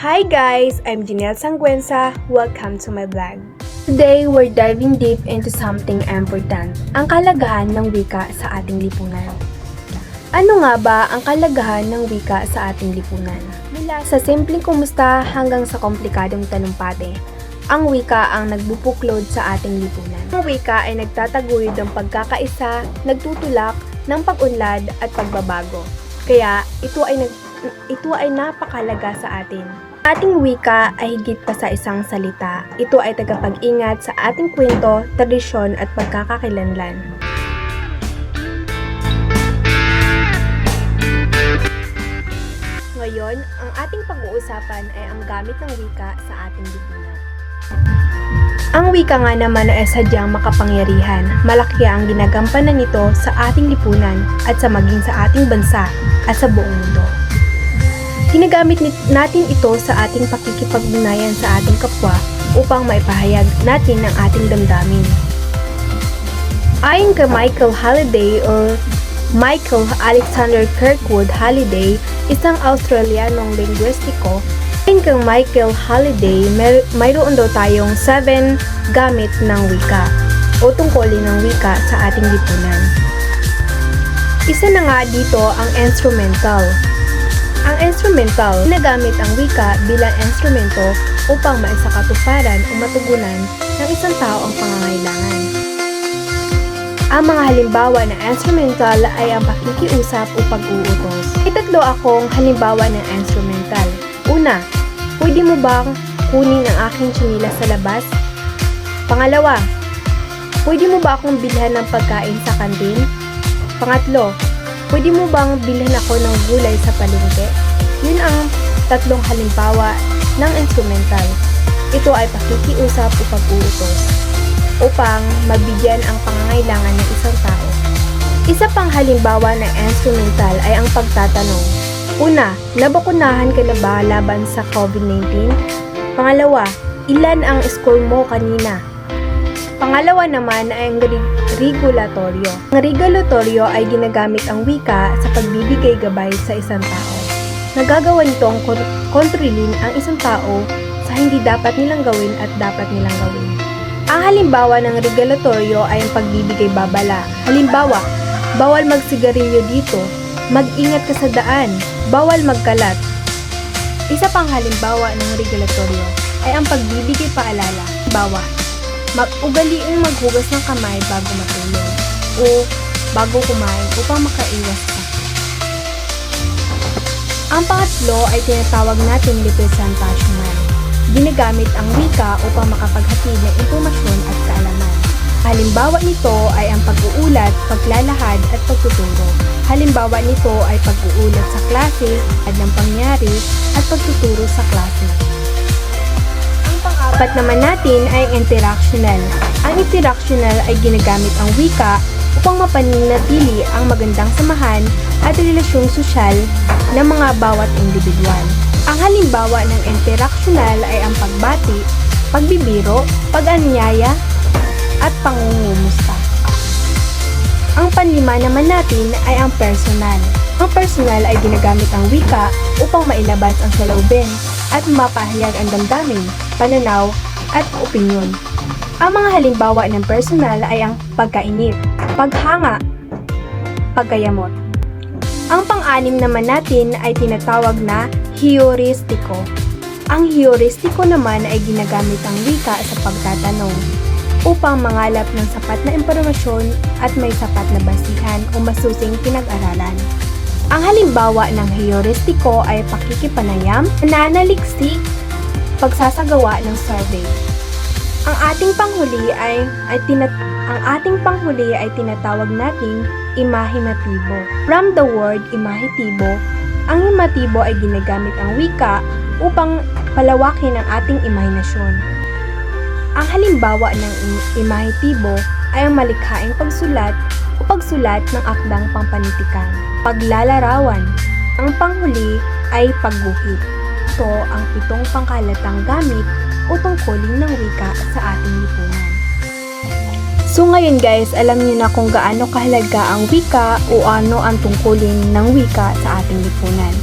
Hi guys! I'm Janelle Sangüenza. Welcome to my vlog. Today, we're diving deep into something important, ang kalagahan ng wika sa ating lipunan. Ano nga ba ang kalagahan ng wika sa ating lipunan? Mula sa simpleng kumusta hanggang sa komplikadong talumpati, ang wika ang nagbubuklod sa ating lipunan. Ang wika ay nagtataguyod ng pagkakaisa, nagtutulak ng pag-unlad at pagbabago. Kaya ito ay napakalaga sa atin. Ating wika ay higit pa sa isang salita. Ito ay tagapag-ingat sa ating kwento, tradisyon at pagkakakilanlan. Ngayon, ang ating pag-uusapan ay ang gamit ng wika sa ating lipunan. Ang wika nga naman ay sadyang makapangyarihan. Malaki ang ginagampanan nito sa ating lipunan at sa maging sa ating bansa at sa buong mundo. Ginagamit natin ito sa ating pakikipag-ugnayan sa ating kapwa upang maipahayag natin ang ating damdamin. Ayon kay Michael Halliday or Michael Alexander Kirkwood Halliday, isang Australianong linguistiko, ayon kay Michael Halliday, mayroon daw tayong 7 gamit ng wika o tungkulin ng wika sa ating lipunan. Isa na nga dito ang instrumental. Ang instrumental, ginagamit ang wika bilang instrumento upang maisakatuparan o matugunan ng isang tao ang pangangailangan. Ang mga halimbawa ng instrumental ay ang pakikiusap o pag-uutos. May 3 akong halimbawa ng instrumental. Una, pwede mo bang kunin ang aking tsinelas sa labas? Pangalawa, pwede mo ba akong bilhan ng pagkain sa kantin? Pangatlo, pwede mo bang bilhan ako ng gulay sa palengke? Yun ang 3 halimbawa ng instrumental. Ito ay pakikiusap o pag-uutos upang mabigyan ang pangangailangan ng isang tao. Isa pang halimbawa ng instrumental ay ang pagtatanong. Una, nabakunahan ka na ba laban sa COVID-19? Pangalawa, ilan ang score mo kanina? Pangalawa naman ay ang regulatoryo. Ang regulatoryo ay ginagamit ang wika sa pagbibigay gabay sa isang tao. Nagagawa nitong kontrolin ang isang tao sa hindi dapat nilang gawin at dapat nilang gawin. Ang halimbawa ng regulatoryo ay ang pagbibigay babala. Halimbawa, bawal magsigarilyo dito, mag-ingat ka sa daan, bawal magkalat. Isa pang halimbawa ng regulatoryo ay ang pagbibigay paalala. Halimbawa, ugaliing maghugas ng kamay bago matulog o bago kumain upang makaiwas ka. Ang pangatlo ay tinatawag nating representational. Ginagamit ang wika upang makapaghatid ng impormasyon at kaalaman. Halimbawa nito ay ang pag-uulat, paglalahad at pagtuturo. Halimbawa nito ay pag-uulat sa klase, at ng pangyari at pagtuturo sa klase. Pang-apat naman natin ay interactional. Ang interactional ay ginagamit ang wika upang mapanatili ang magandang samahan at relasyong sosyal ng mga bawat individual. Ang halimbawa ng interactional ay ang pagbati, pagbibiro, pag-anyaya, at pangungumusta. Ang panlima naman natin ay ang personal. Ang personal ay ginagamit ang wika upang mailabas ang saloobin at mapahayag ang damdamin, pananaw, at opinyon. Ang mga halimbawa ng personal ay ang pagkainip, paghanga, pagkayamot. Ang pang-anim naman natin ay tinatawag na heuristiko. Ang heuristiko naman ay ginagamit ang wika sa pagtatanong upang mangalap ng sapat na impormasyon at may sapat na basihan o masusing pinag-aralan. Ang halimbawa ng heuristiko ay pakikipanayam, nananaliksik, pagsasagawa ng survey. Ang ating panghuli ay tinatawag nating imahimatibo. From the word imahitibo, ang imahitibo ay ginagamit ang wika upang palawakin ang ating imahinasyon. Ang halimbawa ng imahitibo ay ang malikhaing pagsulat o pagsulat ng akdang pampanitikan. Paglalarawan. Ang panghuli ay pagguhit. Ito ang 7 pangkalatang gamit o tungkulin ng wika sa ating lipunan. So ngayon guys, alam niyo na kung gaano kahalaga ang wika o ano ang tungkulin ng wika sa ating lipunan.